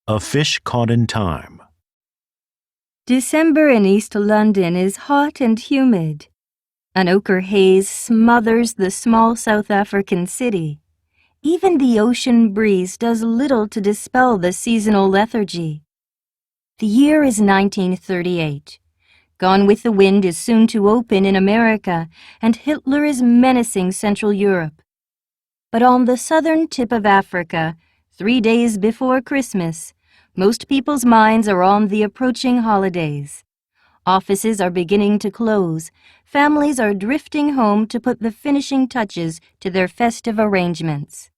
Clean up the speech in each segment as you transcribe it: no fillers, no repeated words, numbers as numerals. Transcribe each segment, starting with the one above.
A fish caught in time. December in East London is hot and humid. An ochre haze smothers the small South African city. Even the ocean breeze does little to dispel the seasonal lethargy. The year is 1938. Gone with the Wind is soon to open in America, and Hitler is menacing Central Europe. But on the southern tip of Africa, 3 days before Christmas, most people's minds are on the approaching holidays. Offices are beginning to close. Families are drifting home to put the finishing touches to their festive arrangements.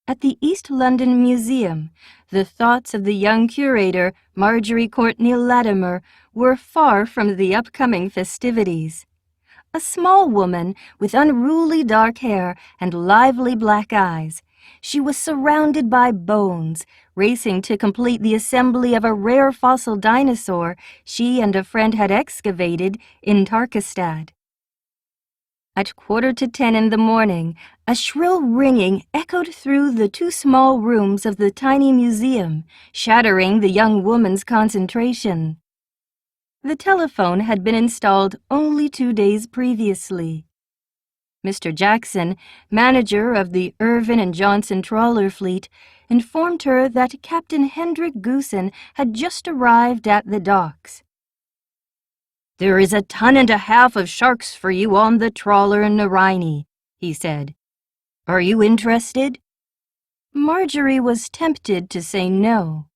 At the East London Museum, the thoughts of the young curator, Marjorie Courtney Latimer, were far from the upcoming festivities. A small woman with unruly dark hair and lively black eyes, she was surrounded by bones, racing to complete the assembly of a rare fossil dinosaur she and a friend had excavated in Tarkastad. At 9:45 in the morning, a shrill ringing echoed through the 2 small rooms of the tiny museum, shattering the young woman's concentration. The telephone had been installed only 2 days previously. Mr. Jackson, manager of the Irvin and Johnson trawler fleet, informed her that Captain Hendrik Goosen had just arrived at the docks. "There is 1.5 tons of sharks for you on the trawler Narine," he said. "Are you interested?" Marjorie was tempted to say no.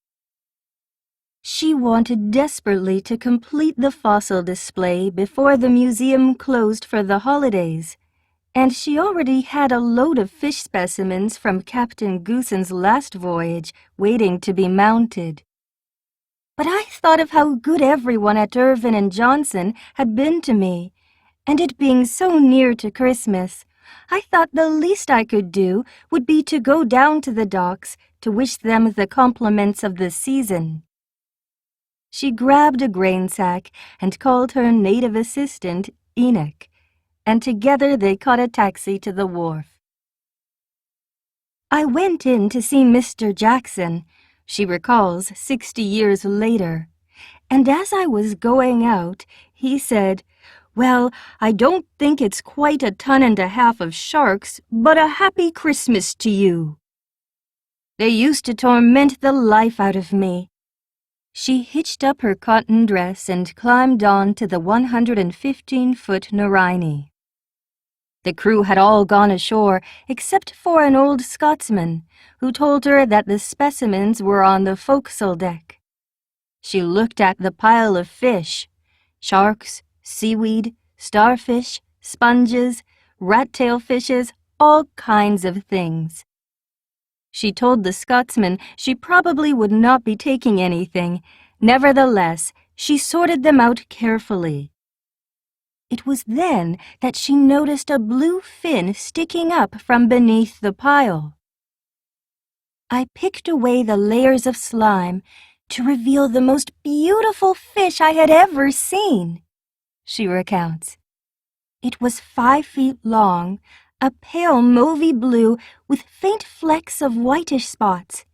She wanted desperately to complete the fossil display before the museum closed for the holidays, and she already had a load of fish specimens from Captain Goosen's last voyage waiting to be mounted. But I thought of how good everyone at Irvin and Johnson had been to me, and it being so near to Christmas, I thought the least I could do would be to go down to the docks to wish them the compliments of the season. She grabbed a grain sack and called her native assistant, Enoch, and together they caught a taxi to the wharf. "I went in to see Mr. Jackson," she recalls 60 years later, "and as I was going out, he said, 'Well, I don't think it's quite 1.5 tons of sharks, but a happy Christmas to you.' They used to torment the life out of me." She hitched up her cotton dress and climbed on to the 115-foot Narine. The crew had all gone ashore except for an old Scotsman, who told her that the specimens were on the forecastle deck. She looked at the pile of fish: sharks, seaweed, starfish, sponges, rat-tail fishes, all kinds of things. She told the Scotsman she probably would not be taking anything. Nevertheless, she sorted them out carefully. It was then that she noticed a blue fin sticking up from beneath the pile. "I picked away the layers of slime to reveal the most beautiful fish I had ever seen," she recounts. "It was 5 feet long, a pale mauvey blue with faint flecks of whitish spots.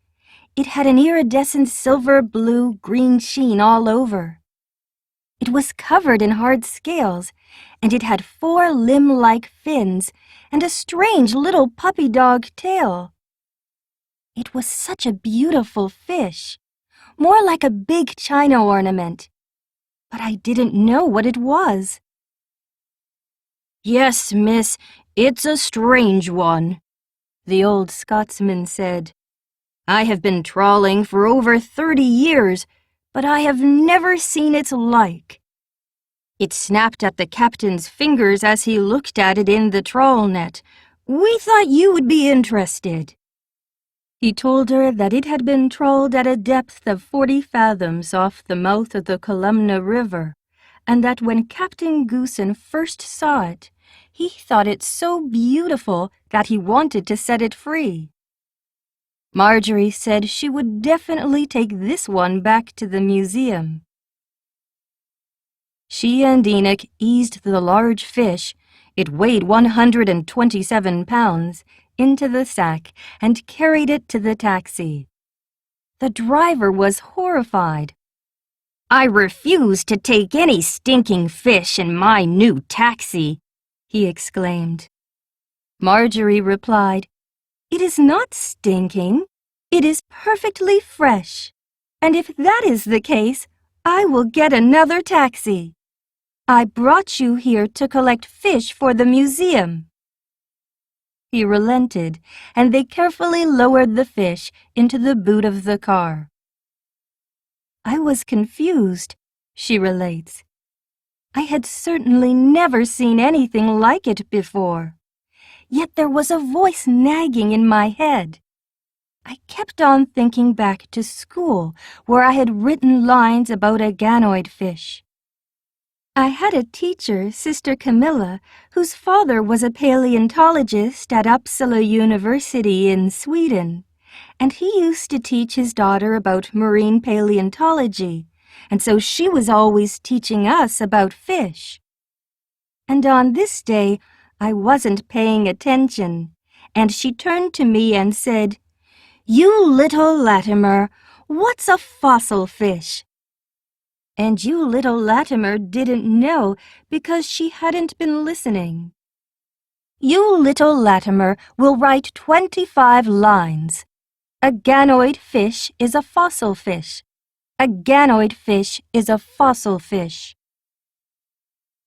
It had an iridescent silver-blue-green sheen all over. It was covered in hard scales, and it had 4 limb-like fins and a strange little puppy dog tail. It was such a beautiful fish, more like a big china ornament, but I didn't know what it was." "Yes, miss, it's a strange one," the old Scotsman said. "I have been trawling for over 30 years, but I have never seen its like. It snapped at the captain's fingers as he looked at it in the trawl net. We thought you would be interested." He told her that it had been trawled at a depth of 40 fathoms off the mouth of the Columna River, and that when Captain Goosen first saw it, he thought it so beautiful that he wanted to set it free. Marjorie said she would definitely take this one back to the museum. She and Enoch eased the large fish, it weighed 127 pounds, into the sack and carried it to the taxi. The driver was horrified. "I refuse to take any stinking fish in my new taxi," he exclaimed. Marjorie replied, "It is not stinking. It is perfectly fresh. And if that is the case, I will get another taxi. I brought you here to collect fish for the museum." He relented, and they carefully lowered the fish into the boot of the car. "I was confused," she relates. "I had certainly never seen anything like it before. Yet there was a voice nagging in my head. I kept on thinking back to school, where I had written lines about a ganoid fish. I had a teacher, Sister Camilla, whose father was a paleontologist at Uppsala University in Sweden, and he used to teach his daughter about marine paleontology, and so she was always teaching us about fish. And on this day, I wasn't paying attention, and she turned to me and said, 'You little Latimer, what's a fossil fish?' And you little Latimer didn't know because she hadn't been listening. You little Latimer will write 25 lines. A ganoid fish is a fossil fish. A ganoid fish is a fossil fish."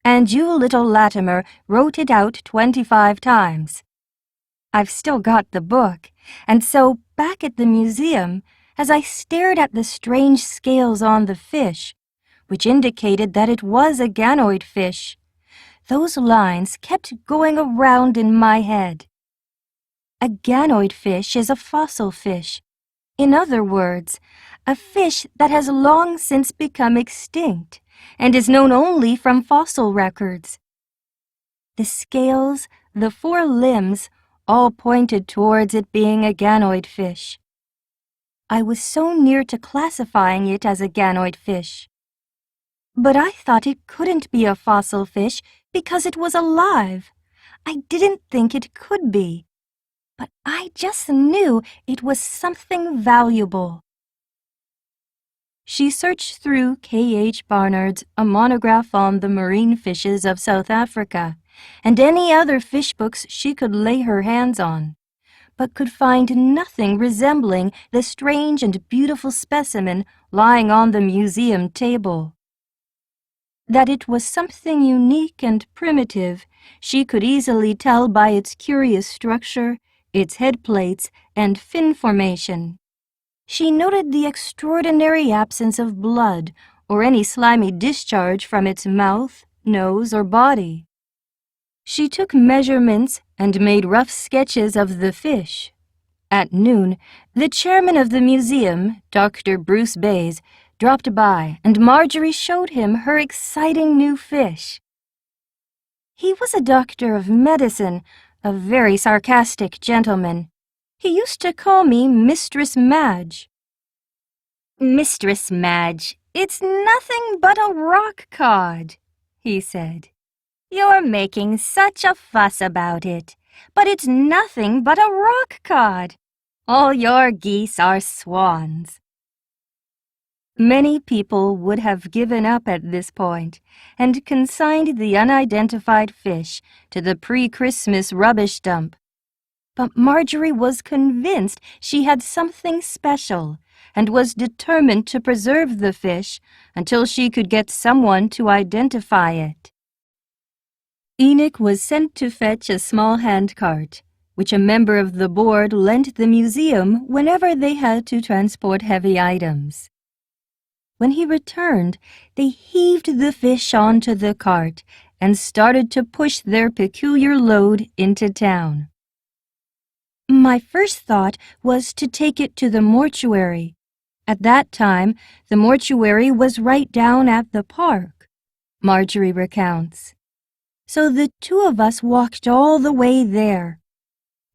And you little Latimer wrote it out 25 times. I've still got the book, and so back at the museum, as I stared at the strange scales on the fish, which indicated that it was a ganoid fish, those lines kept going around in my head. A ganoid fish is a fossil fish. In other words, a fish that has long since become extinct and is known only from fossil records. The scales, the 4 limbs, all pointed towards it being a ganoid fish. I was so near to classifying it as a ganoid fish. But I thought it couldn't be a fossil fish because it was alive. I didn't think it could be. But I just knew it was something valuable. She searched through K.H. Barnard's A Monograph on the Marine Fishes of South Africa and any other fish books she could lay her hands on, but could find nothing resembling the strange and beautiful specimen lying on the museum table. That it was something unique and primitive, she could easily tell by its curious structure, its head plates, and fin formation. She noted the extraordinary absence of blood or any slimy discharge from its mouth, nose, or body. She took measurements and made rough sketches of the fish. At noon, the chairman of the museum, Dr. Bruce Bays, dropped by, and Marjorie showed him her exciting new fish. He was a doctor of medicine, a very sarcastic gentleman. He used to call me Mistress Madge. "Mistress Madge, it's nothing but a rock cod," he said. "You're making such a fuss about it, but it's nothing but a rock cod. All your geese are swans." Many people would have given up at this point and consigned the unidentified fish to the pre-Christmas rubbish dump. But Marjorie was convinced she had something special and was determined to preserve the fish until she could get someone to identify it. Enoch was sent to fetch a small handcart, which a member of the board lent the museum whenever they had to transport heavy items. When he returned, they heaved the fish onto the cart and started to push their peculiar load into town. My first thought was to take it to the mortuary. At that time, the mortuary was right down at the park, Marjorie recounts. So the 2 of us walked all the way there.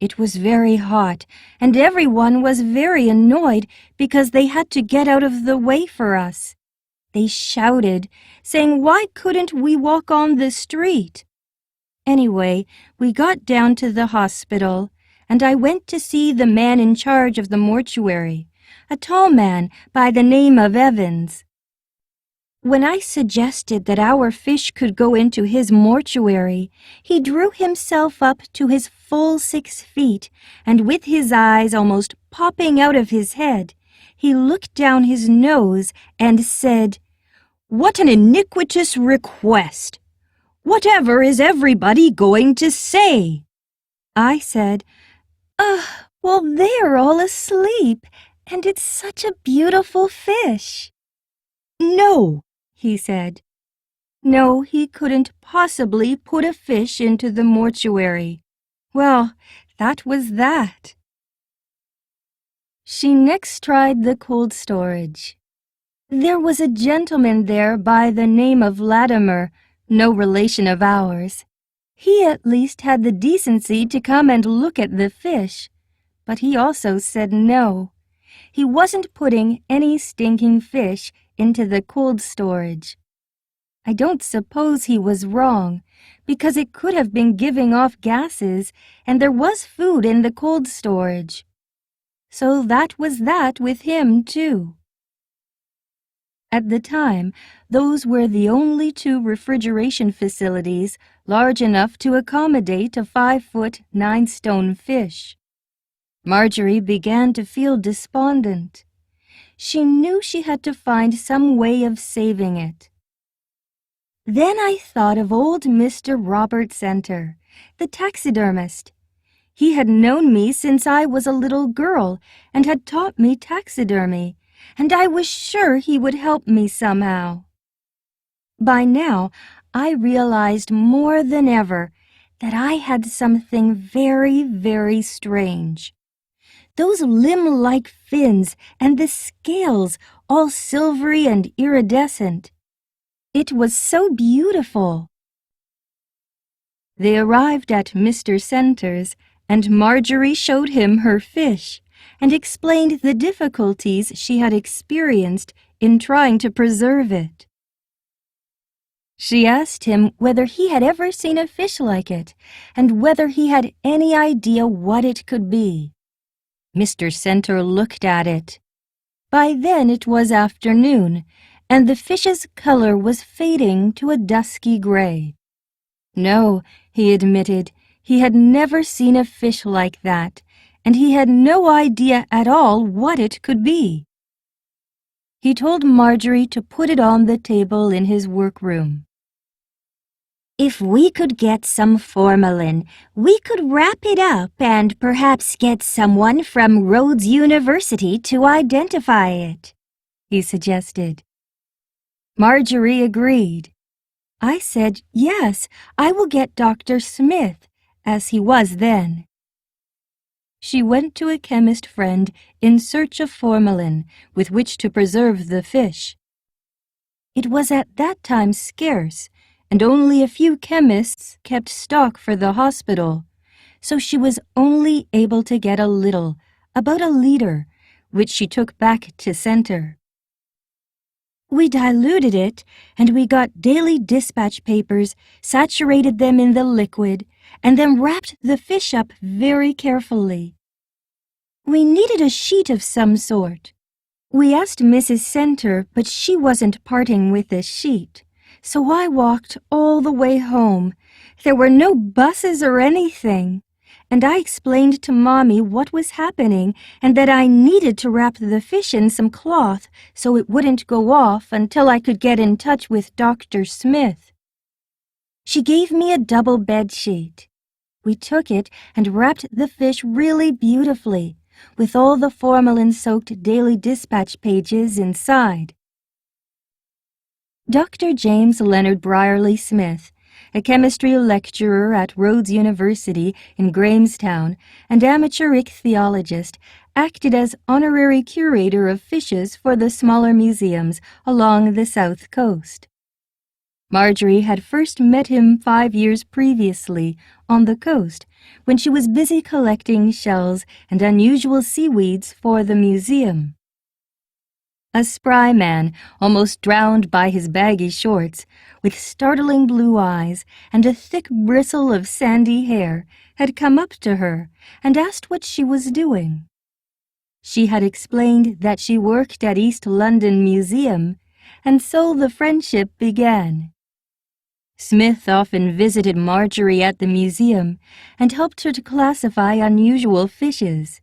It was very hot, and everyone was very annoyed because they had to get out of the way for us. They shouted, saying, "Why couldn't we walk on the street?" Anyway, we got down to the hospital, and I went to see the man in charge of the mortuary, a tall man by the name of Evans. When I suggested that our fish could go into his mortuary, he drew himself up to his full 6 feet, and with his eyes almost popping out of his head, he looked down his nose and said, "What an iniquitous request! Whatever is everybody going to say?" I said, well, they're all asleep, and it's such a beautiful fish." "No," he said. No, he couldn't possibly put a fish into the mortuary. Well, that was that. She next tried the cold storage. There was a gentleman there by the name of Latimer, no relation of ours. He at least had the decency to come and look at the fish, but he also said no. He wasn't putting any stinking fish into the cold storage. I don't suppose he was wrong, because it could have been giving off gases, and there was food in the cold storage. So that was that with him, too. At the time, those were the only 2 refrigeration facilities large enough to accommodate a 5-foot, 9-stone fish. Marjorie began to feel despondent. She knew she had to find some way of saving it. Then I thought of old Mr. Robert Center, the taxidermist. He had known me since I was a little girl and had taught me taxidermy, and I was sure he would help me somehow. By now, I realized more than ever that I had something very, very strange. Those limb-like fins and the scales, all silvery and iridescent. It was so beautiful. They arrived at Mr. Center's, and Marjorie showed him her fish and explained the difficulties she had experienced in trying to preserve it. She asked him whether he had ever seen a fish like it and whether he had any idea what it could be. Mr. Center looked at it. By then it was afternoon, and the fish's color was fading to a dusky gray. No, he admitted, he had never seen a fish like that, and he had no idea at all what it could be. He told Marjorie to put it on the table in his workroom. "If we could get some formalin, we could wrap it up and perhaps get someone from Rhodes University to identify it," he suggested. Marjorie agreed. I said, "Yes, I will get Dr. Smith," as he was then. She went to a chemist friend in search of formalin with which to preserve the fish. It was at that time scarce, and only a few chemists kept stock for the hospital, so she was only able to get a little, about a liter, which she took back to Center. We diluted it, and we got daily dispatch papers, saturated them in the liquid, and then wrapped the fish up very carefully. We needed a sheet of some sort. We asked Mrs. Center, but she wasn't parting with the sheet, so I walked all the way home. There were no buses or anything, and I explained to Mommy what was happening and that I needed to wrap the fish in some cloth so it wouldn't go off until I could get in touch with Dr. Smith. She gave me a double bed sheet. We took it and wrapped the fish really beautifully, with all the formalin-soaked daily dispatch pages inside. Dr. James Leonard Brierly Smith, a chemistry lecturer at Rhodes University in Grahamstown and amateur ichthyologist, acted as honorary curator of fishes for the smaller museums along the south coast. Marjorie had first met him 5 years previously on the coast when she was busy collecting shells and unusual seaweeds for the museum. A spry man, almost drowned by his baggy shorts, with startling blue eyes and a thick bristle of sandy hair, had come up to her and asked what she was doing. She had explained that she worked at East London Museum, and so the friendship began. Smith often visited Marjorie at the museum and helped her to classify unusual fishes.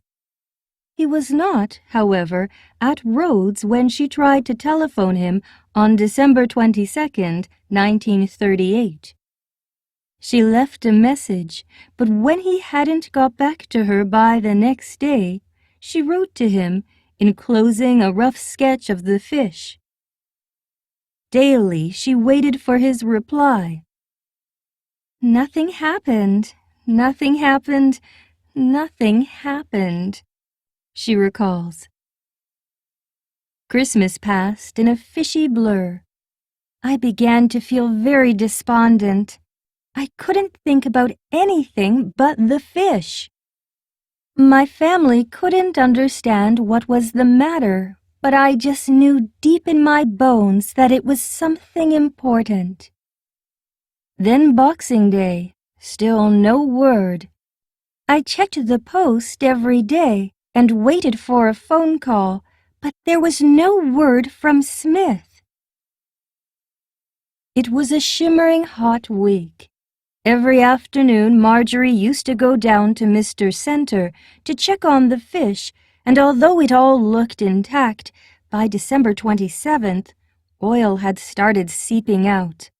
He was not, however, at Rhodes when she tried to telephone him on December 22, 1938. She left a message, but when he hadn't got back to her by the next day, she wrote to him, enclosing a rough sketch of the fish. Daily she waited for his reply. Nothing happened, nothing happened, nothing happened, she recalls. Christmas passed in a fishy blur. I began to feel very despondent. I couldn't think about anything but the fish. My family couldn't understand what was the matter, but I just knew deep in my bones that it was something important. Then Boxing Day, still no word. I checked the post every day and waited for a phone call, but there was no word from Smith. It was a shimmering hot week. Every afternoon, Marjorie used to go down to Mr. Center to check on the fish, and although it all looked intact, by December 27th, oil had started seeping out.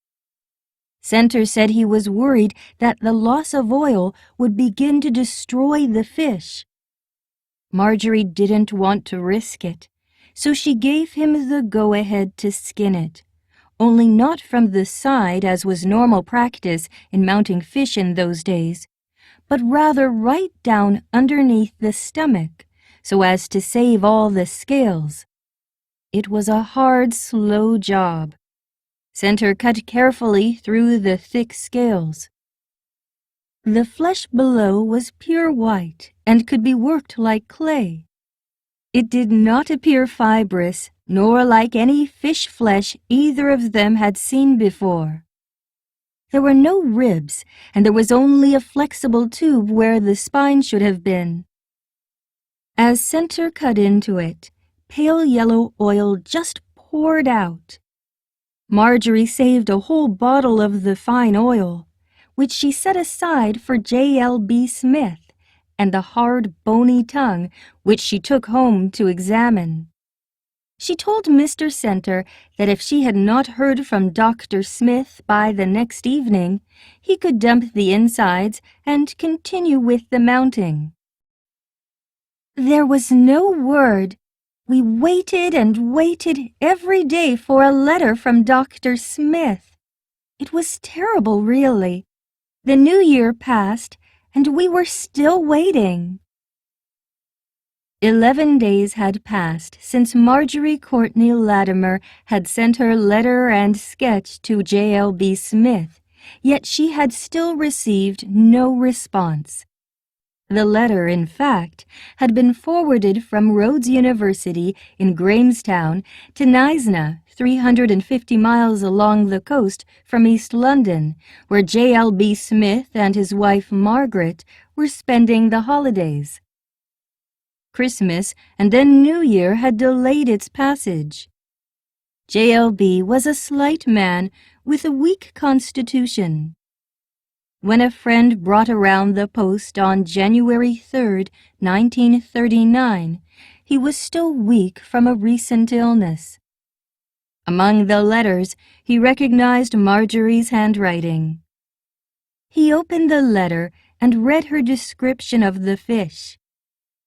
Center said he was worried that the loss of oil would begin to destroy the fish. Marjorie didn't want to risk it, so she gave him the go-ahead to skin it, only not from the side as was normal practice in mounting fish in those days, but rather right down underneath the stomach, so as to save all the scales. It was a hard, slow job. Center cut carefully through the thick scales. The flesh below was pure white and could be worked like clay. It did not appear fibrous, nor like any fish flesh either of them had seen before. There were no ribs, and there was only a flexible tube where the spine should have been. As Center cut into it, pale yellow oil just poured out. Marjorie saved a whole bottle of the fine oil, which she set aside for J.L.B. Smith, and the hard, bony tongue, which she took home to examine. She told Mr. Center that if she had not heard from Dr. Smith by the next evening, he could dump the insides and continue with the mounting. There was no word. We waited and waited every day for a letter from Dr. Smith. It was terrible, really. The New Year passed, and we were still waiting. 11 days had passed since Marjorie Courtney Latimer had sent her letter and sketch to J.L.B. Smith, yet she had still received no response. The letter, in fact, had been forwarded from Rhodes University in Grahamstown to Knysna, 350 miles along the coast from East London, where J.L.B. Smith and his wife Margaret were spending the holidays. Christmas and then New Year had delayed its passage. J.L.B. was a slight man with a weak constitution. When a friend brought around the post on January 3, 1939, he was still weak from a recent illness. Among the letters, he recognized Marjorie's handwriting. He opened the letter and read her description of the fish.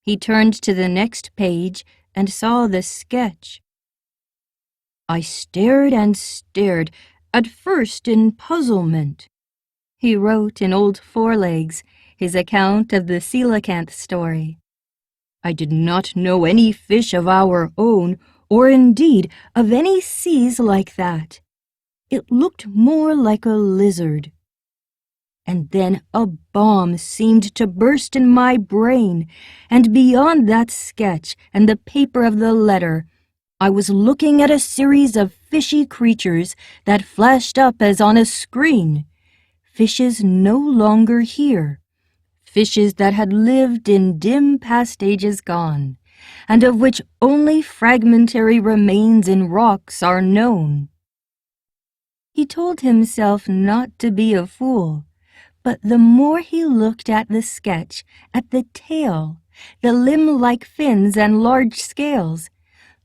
He turned to the next page and saw the sketch. I stared and stared, at first in puzzlement. He wrote in old forelegs his account of the coelacanth story. I did not know any fish of our own, or indeed of any seas like that. It looked more like a lizard. And then a bomb seemed to burst in my brain, and beyond that sketch and the paper of the letter, I was looking at a series of fishy creatures that flashed up as on a screen. Fishes no longer here. Fishes that had lived in dim past ages gone, and of which only fragmentary remains in rocks are known. He told himself not to be a fool, but the more he looked at the sketch, at the tail, the limb-like fins and large scales,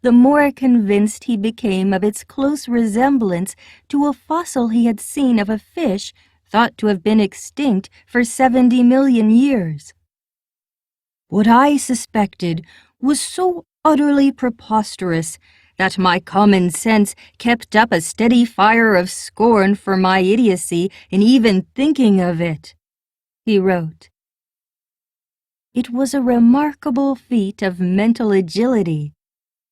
the more convinced he became of its close resemblance to a fossil he had seen of a fish thought to have been extinct for 70 million years. What I suspected was so utterly preposterous that my common sense kept up a steady fire of scorn for my idiocy in even thinking of it, he wrote. It was a remarkable feat of mental agility.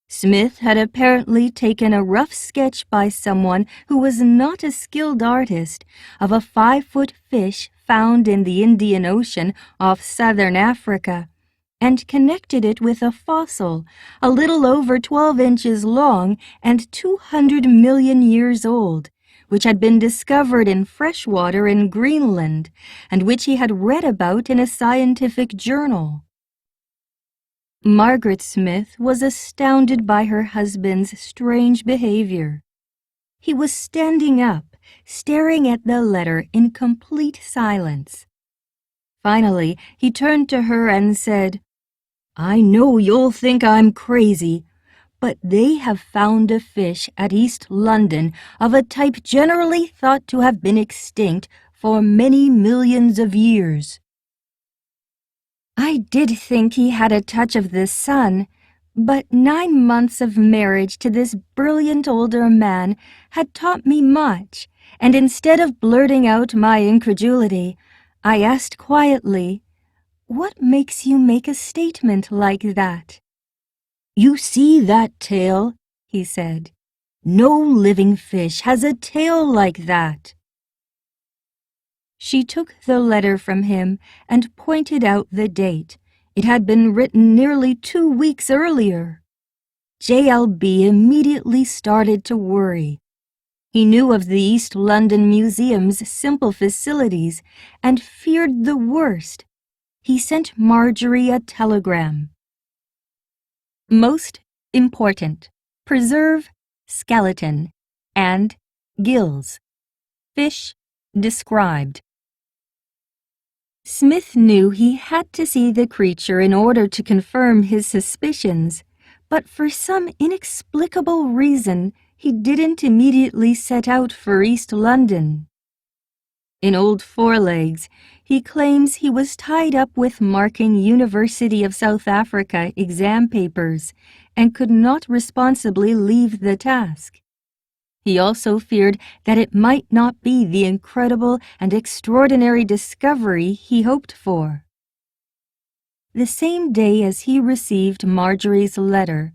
Smith had apparently taken a rough sketch by someone who was not a skilled artist of a 5-foot fish found in the Indian Ocean off southern Africa, and connected it with a fossil a little over 12 inches long and 200 million years old, which had been discovered in fresh water in Greenland, and which he had read about in a scientific journal. Margaret Smith was astounded by her husband's strange behavior. He was standing up, staring at the letter in complete silence. Finally, he turned to her and said, "I know you'll think I'm crazy, but they have found a fish at East London of a type generally thought to have been extinct for many millions of years." I did think he had a touch of the sun, but 9 months of marriage to this brilliant older man had taught me much, and instead of blurting out my incredulity, I asked quietly, "What makes you make a statement like that?" "You see that tail?" he said. "No living fish has a tail like that." She took the letter from him and pointed out the date. It had been written nearly 2 weeks earlier. JLB immediately started to worry. He knew of the East London Museum's simple facilities and feared the worst. He sent Marjorie a telegram. Most important, preserve skeleton and gills. Fish described. Smith knew he had to see the creature in order to confirm his suspicions, but for some inexplicable reason he didn't immediately set out for East London. In Old Forelegs, he claims he was tied up with marking University of South Africa exam papers and could not responsibly leave the task. He also feared that it might not be the incredible and extraordinary discovery he hoped for. The same day as he received Marjorie's letter,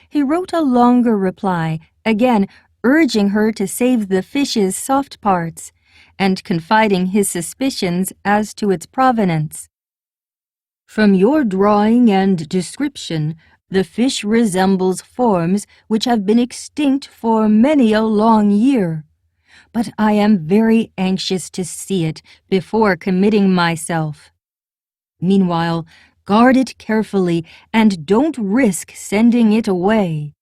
he wrote a longer reply, again urging her to save the fish's soft parts, and confiding his suspicions as to its provenance. "From your drawing and description, the fish resembles forms which have been extinct for many a long year, but I am very anxious to see it before committing myself. Meanwhile, guard it carefully and don't risk sending it away."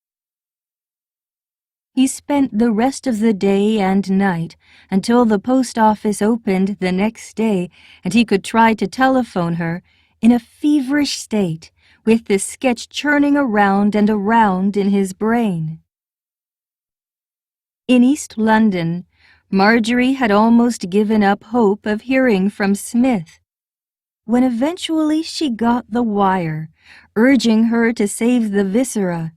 He spent the rest of the day and night until the post office opened the next day and he could try to telephone her in a feverish state, with the sketch churning around and around in his brain. In East London, Marjorie had almost given up hope of hearing from Smith. When eventually she got the wire, urging her to save the viscera,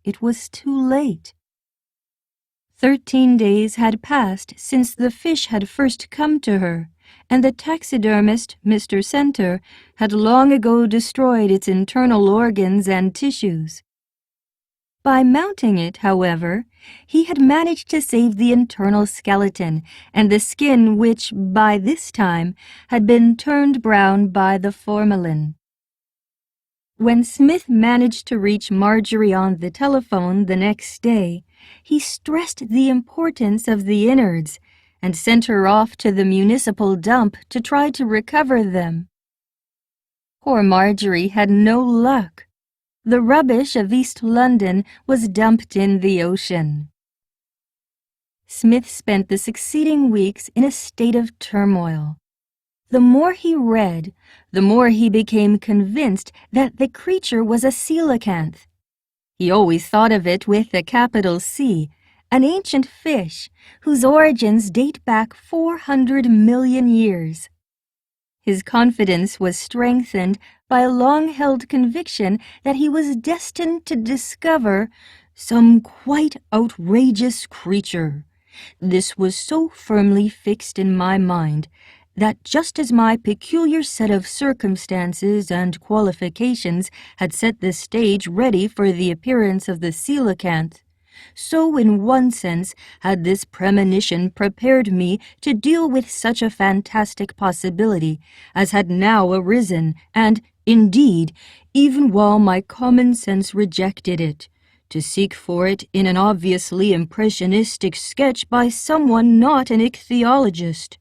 it was too late. 13 days had passed since the fish had first come to her, and the taxidermist, Mr. Center, had long ago destroyed its internal organs and tissues. By mounting it, however, he had managed to save the internal skeleton and the skin which, by this time, had been turned brown by the formalin. When Smith managed to reach Marjorie on the telephone the next day, he stressed the importance of the innards and sent her off to the municipal dump to try to recover them. Poor Marjorie had no luck. The rubbish of East London was dumped in the ocean. Smith spent the succeeding weeks in a state of turmoil. The more he read, the more he became convinced that the creature was a coelacanth. He always thought of it with a capital C, an ancient fish whose origins date back 400 million years. His confidence was strengthened by a long-held conviction that he was destined to discover some quite outrageous creature. This was so firmly fixed in my mind that just as my peculiar set of circumstances and qualifications had set the stage ready for the appearance of the coelacanth, so in one sense had this premonition prepared me to deal with such a fantastic possibility as had now arisen, and, indeed, even while my common sense rejected it, to seek for it in an obviously impressionistic sketch by someone not an ichthyologist.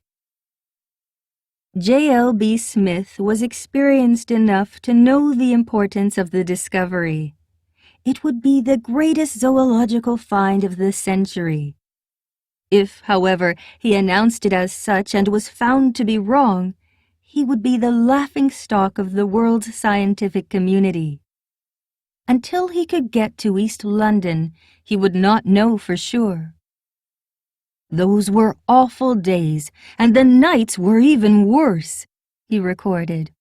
J.L.B. Smith was experienced enough to know the importance of the discovery. It would be the greatest zoological find of the century. If, however, he announced it as such and was found to be wrong, he would be the laughingstock of the world's scientific community. Until he could get to East London, he would not know for sure. "Those were awful days, and the nights were even worse," he recorded.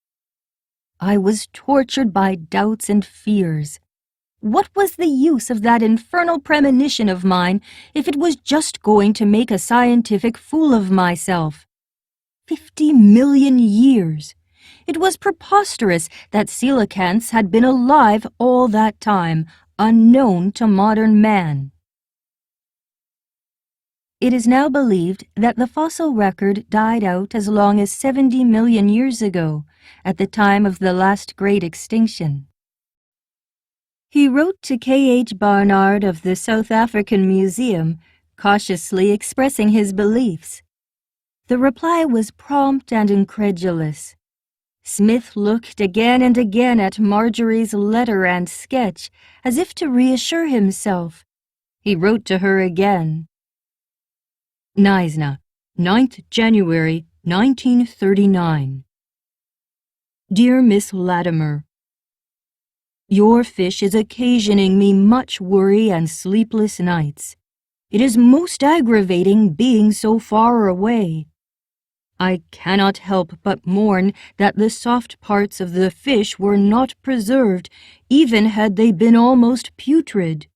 "I was tortured by doubts and fears. What was the use of that infernal premonition of mine if it was just going to make a scientific fool of myself? 50 million years! It was preposterous that coelacanths had been alive all that time, unknown to modern man." It is now believed that the fossil record died out as long as 70 million years ago, at the time of the last great extinction. He wrote to K.H. Barnard of the South African Museum, cautiously expressing his beliefs. The reply was prompt and incredulous. Smith looked again and again at Marjorie's letter and sketch, as if to reassure himself. He wrote to her again. Knysna, 9th January, 1939. Dear Miss Latimer, your fish is occasioning me much worry and sleepless nights. It is most aggravating being so far away. I cannot help but mourn that the soft parts of the fish were not preserved, even had they been almost putrid.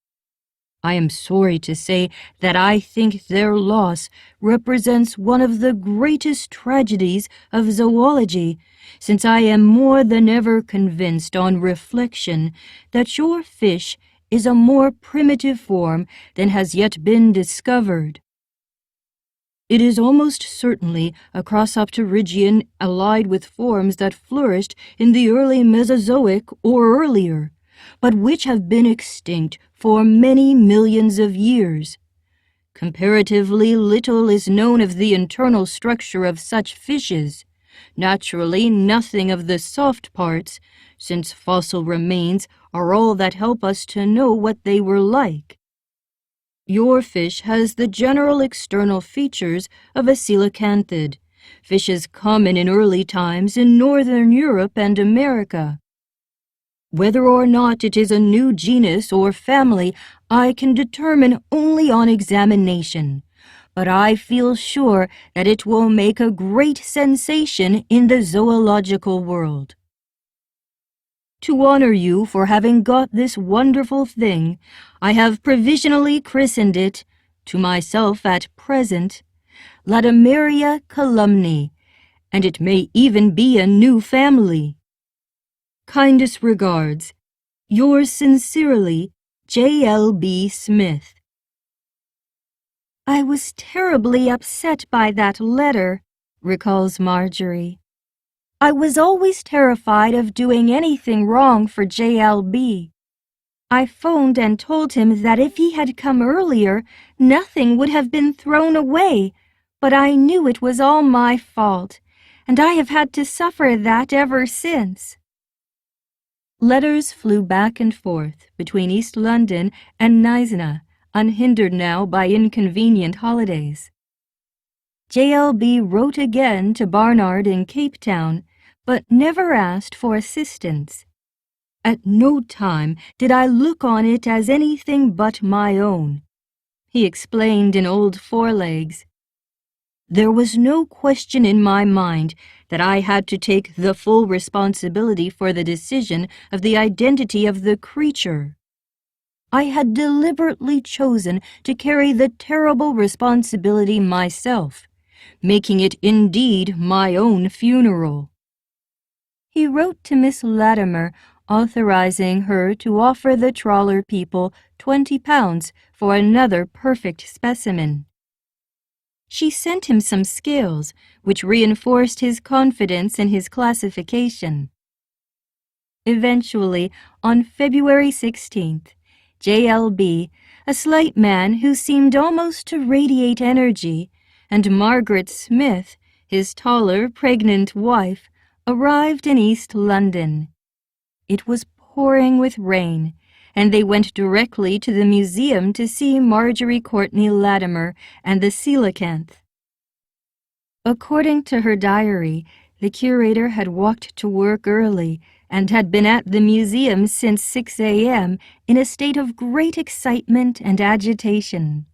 I am sorry to say that I think their loss represents one of the greatest tragedies of zoology, since I am more than ever convinced on reflection that your fish is a more primitive form than has yet been discovered. It is almost certainly a crossopterygian allied with forms that flourished in the early Mesozoic or earlier, but which have been extinct for many millions of years. Comparatively little is known of the internal structure of such fishes, naturally nothing of the soft parts, since fossil remains are all that help us to know what they were like. Your fish has the general external features of a coelacanthid, fishes common in early times in northern Europe and America. Whether or not it is a new genus or family, I can determine only on examination, but I feel sure that it will make a great sensation in the zoological world. To honor you for having got this wonderful thing, I have provisionally christened it, to myself at present, Latimeria columni, and it may even be a new family. Kindest regards, yours sincerely, J.L.B. Smith. I was terribly upset by that letter, recalls Marjorie. I was always terrified of doing anything wrong for J.L.B. I phoned and told him that if he had come earlier, nothing would have been thrown away, but I knew it was all my fault, and I have had to suffer that ever since. Letters flew back and forth between East London and Knysna, unhindered now by inconvenient holidays. JLB wrote again to Barnard in Cape Town, but never asked for assistance. At no time did I look on it as anything but my own, he explained in old forelegs. There was no question in my mind that I had to take the full responsibility for the decision of the identity of the creature. I had deliberately chosen to carry the terrible responsibility myself, making it indeed my own funeral. He wrote to Miss Latimer, authorizing her to offer the trawler people £20 for another perfect specimen. She sent him some scales, which reinforced his confidence in his classification. Eventually, on February 16th, JLB, a slight man who seemed almost to radiate energy, and Margaret Smith, his taller, pregnant wife, arrived in East London. It was pouring with rain, and they went directly to the museum to see Marjorie Courtney Latimer and the coelacanth. According to her diary, the curator had walked to work early and had been at the museum since 6 a.m. in a state of great excitement and agitation.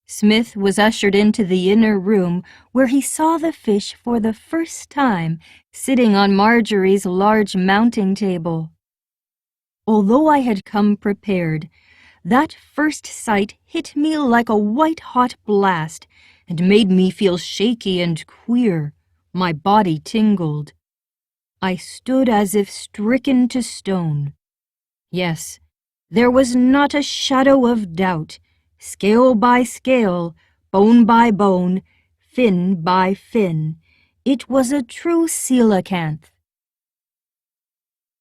Smith was ushered into the inner room where he saw the fish for the first time sitting on Marjorie's large mounting table. Although I had come prepared, that first sight hit me like a white-hot blast and made me feel shaky and queer. My body tingled. I stood as if stricken to stone. Yes, there was not a shadow of doubt. Scale by scale, bone by bone, fin by fin, it was a true coelacanth.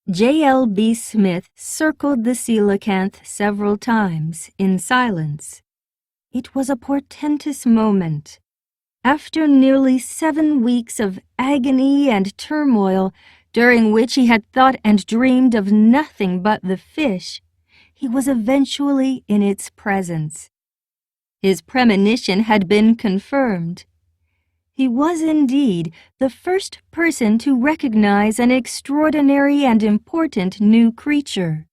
JLB Smith circled the coelacanth several times in silence. It was a portentous moment. After nearly 7 weeks of agony and turmoil, during which he had thought and dreamed of nothing but the fish, he was eventually in its presence. His premonition had been confirmed. He was indeed the first person to recognize an extraordinary and important new creature.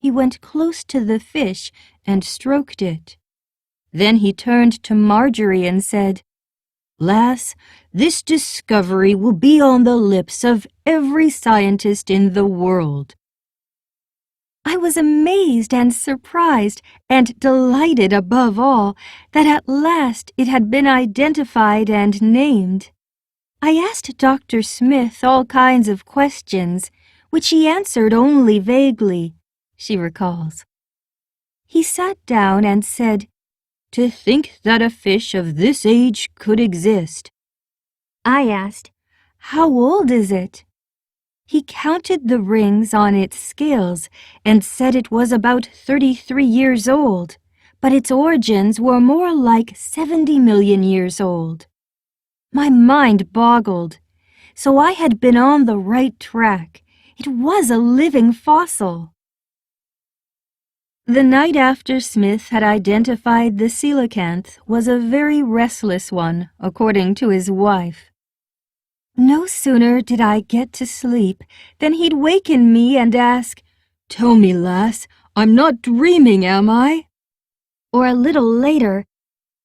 He went close to the fish and stroked it. Then he turned to Marjorie and said, "Lass, this discovery will be on the lips of every scientist in the world." I was amazed and surprised and delighted above all that at last it had been identified and named. I asked Dr. Smith all kinds of questions, which he answered only vaguely, she recalls. He sat down and said, "To think that a fish of this age could exist." I asked, "How old is it?" He counted the rings on its scales and said it was about 33 years old, but its origins were more like 70 million years old. My mind boggled. So I had been on the right track. It was a living fossil. The night after Smith had identified the coelacanth was a very restless one, according to his wife. No sooner did I get to sleep than he'd waken me and ask, "Tell me, lass, I'm not dreaming, am I?" Or a little later,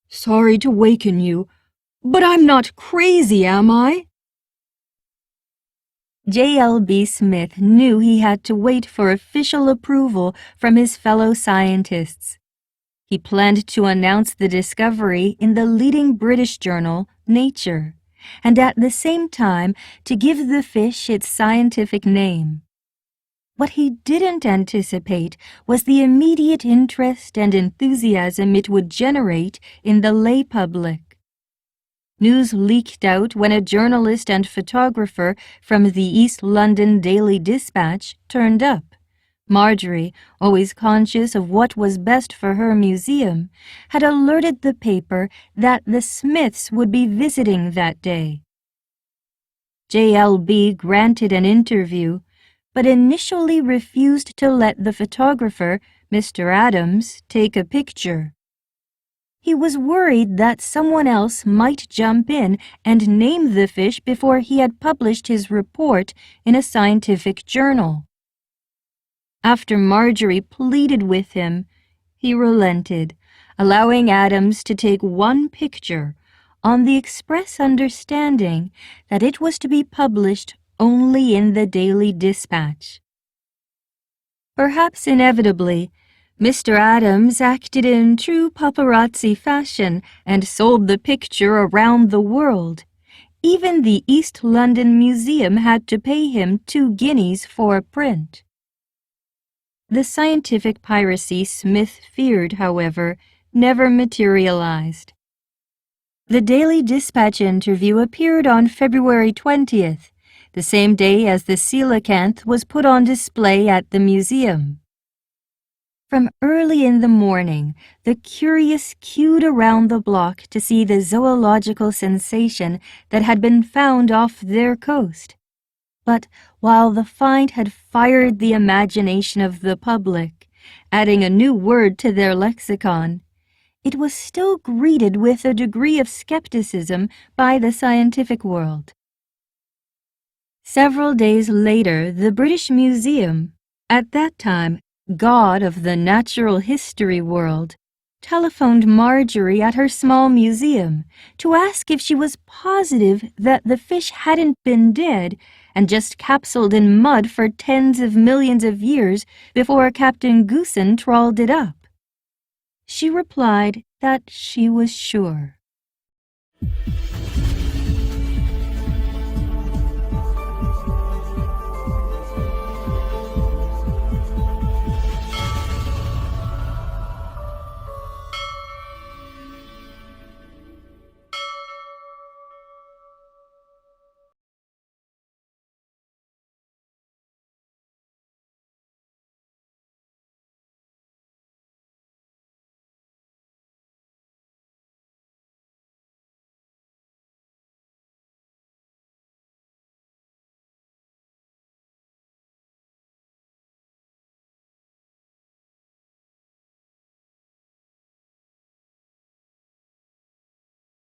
"Sorry to waken you, but I'm not crazy, am I?" JLB Smith knew he had to wait for official approval from his fellow scientists. He planned to announce the discovery in the leading British journal, Nature, and at the same time to give the fish its scientific name. What he didn't anticipate was the immediate interest and enthusiasm it would generate in the lay public. News leaked out when a journalist and photographer from the East London Daily Dispatch turned up. Marjorie, always conscious of what was best for her museum, had alerted the paper that the Smiths would be visiting that day. JLB granted an interview, but initially refused to let the photographer, Mr. Adams, take a picture. He was worried that someone else might jump in and name the fish before he had published his report in a scientific journal. After Marjorie pleaded with him, he relented, allowing Adams to take one picture on the express understanding that it was to be published only in the Daily Dispatch. Perhaps inevitably, Mr. Adams acted in true paparazzi fashion and sold the picture around the world. Even the East London Museum had to pay him 2 guineas for a print. The scientific piracy Smith feared, however, never materialized. The Daily Dispatch interview appeared on February 20th, the same day as the coelacanth was put on display at the museum. From early in the morning, the curious queued around the block to see the zoological sensation that had been found off their coast. But while the find had fired the imagination of the public, adding a new word to their lexicon, it was still greeted with a degree of skepticism by the scientific world. Several days later, the British Museum, at that time god of the natural history world, telephoned Marjorie at her small museum to ask if she was positive that the fish hadn't been dead and just capsuled in mud for tens of millions of years before Captain Goosen trawled it up. She replied that she was sure.